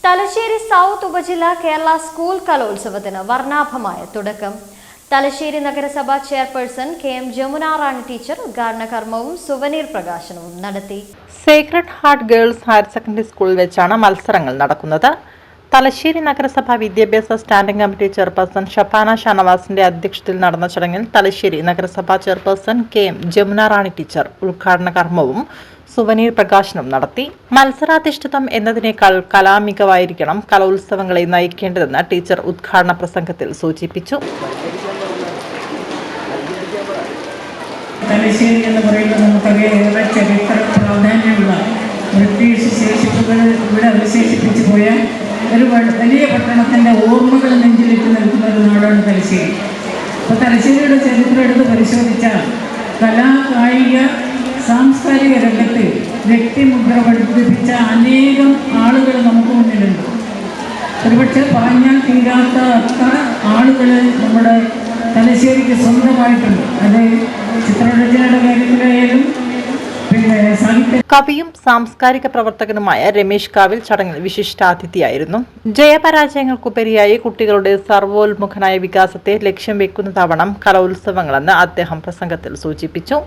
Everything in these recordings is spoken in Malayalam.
തലശ്ശേരി സൗത്ത് ഉപജില്ല കേരള സ്കൂൾ കലോത്സവത്തിന് വർണ്ണാഭമായ തുടക്കം. തലശ്ശേരി നഗരസഭ ചെയർപേഴ്സൺ KM ജമുന റാണി ടീച്ചർ ഉദ്ഘാടന കർമ്മവും സുവനീർ പ്രകാശനവും നടത്തി. Sacred heart girls higher secondary സ്കൂളിൽ വെച്ചാണ് മത്സരങ്ങൾ നടക്കുന്നത്. തലശ്ശേരി നഗരസഭ വിദ്യാഭ്യാസ സ്റ്റാൻഡിംഗ് കമ്മിറ്റി ചെയർപേഴ്സൺ ഷഫാന ഷാനവാസിന്റെ അധ്യക്ഷതയിൽ നടന്ന ചടങ്ങിൽ തലശ്ശേരി നഗരസഭ ചെയർപേഴ്സൺ KM ജമുന റാണി ടീച്ചർ ഉദ്ഘാടന കർമ്മവും സുവനീർ പ്രകാശനം നടത്തി. മത്സരാധിഷ്ഠിതം എന്നതിനേക്കാൾ കലാമികവായിരിക്കണം കലോത്സവങ്ങളെ നയിക്കേണ്ടതെന്ന് ടീച്ചർ ഉദ്ഘാടന പ്രസംഗത്തിൽ സൂചിപ്പിച്ചു. തലശ്ശേരി എന്ന് പറയുന്നത് നമുക്കറിയാം ഏറെ ചരിത്ര പ്രാധാന്യമുള്ള ബ്രിട്ടീഷ് ശേഷിപ്പുകൾ ഇവിടെ അവശേഷിപ്പിച്ചു പോയ ഒരു വലിയ പട്ടണത്തിൻ്റെ ഓർമ്മകൾ നെഞ്ചിലിട്ട് നിൽക്കുന്ന ഒരു നാടാണ് തലശ്ശേരി. അപ്പോൾ തലശ്ശേരിയുടെ ചരിത്രം എടുത്ത് പരിശോധിച്ചാൽ കലാ കായിക സാംസ്കാരിക രംഗത്ത് വ്യക്തിമുദ്ര പതിപ്പിച്ച അനേകം ആളുകൾ നമുക്ക് മുന്നിലുണ്ട്. ഒരുപക്ഷെ പറഞ്ഞാൽ തീരാത്ത അത്ര ആളുകൾ നമ്മുടെ തലശ്ശേരിക്ക് സ്വന്തമായിട്ടുണ്ട്. അത് ചിത്രരചനയുടെ കാര്യത്തിലായാലും പിന്നെ സാഹിത്യ കവിയും സാംസ്കാരിക പ്രവർത്തകനുമായ രമേശ് കാവിൽ ചടങ്ങിൽ വിശിഷ്ടാതിഥിയായിരുന്നു. ജയപരാജയങ്ങൾക്കുപരിയായി കുട്ടികളുടെ സർവോത്മുഖനായ വികാസത്തെ ലക്ഷ്യം വെക്കുന്നതാവണം കലോത്സവങ്ങളെന്ന് അദ്ദേഹം പ്രസംഗത്തിൽ സൂചിപ്പിച്ചു.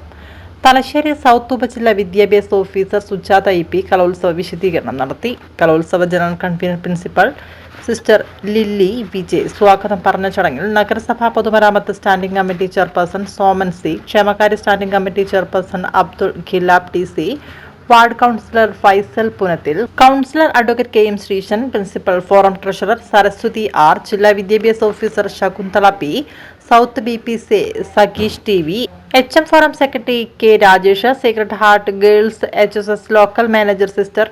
തലശ്ശേരി സൗത്ത് ഉപജില്ല വിദ്യാഭ്യാസ ഓഫീസർ സുജാത EP കലോത്സവ വിശദീകരണം നടത്തി. കലോത്സവ general convener principal sister Lilly Vijay സ്വാഗതം പറഞ്ഞ ചടങ്ങിൽ നഗരസഭാ പൊതുമരാമത്ത് standing committee chairperson Soman C, ക്ഷേമകാര്യ standing committee chairperson Abdul Khilab TC, ward councillor Faisal Punathil, councillor advocate KM Sreesan, principal forum treasurer Saraswathi R, ജില്ലാ വിദ്യാഭ്യാസ officer Shakunthala P, south BPC Sakeesh TV, HM forum secretary K Rajesh, sacred heart girls HSS local manager sister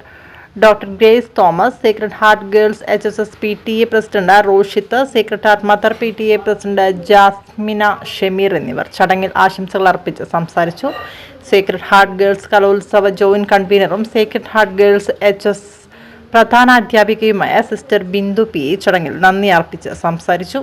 doctor Grace Thomas, sacred heart girls HSS PTA president Roshith, sacred heart mother PTA president Jasmina Shameer എന്നിവർ ചടങ്ങിൽ ആശംസകൾ അർപ്പിച്ച് സംസാരിച്ചു. സേക്രഡ് ഹാർട്ട് ഗേൾസ് കലോത്സവ ജോയിന്റ് കൺവീനറും സേക്രഡ് ഹാർട്ട് ഗേൾസ് HS പ്രധാന അധ്യാപികയുമായ സിസ്റ്റർ ബിന്ദു P ചടങ്ങിൽ നന്ദി അർപ്പിച്ച് സംസാരിച്ചു.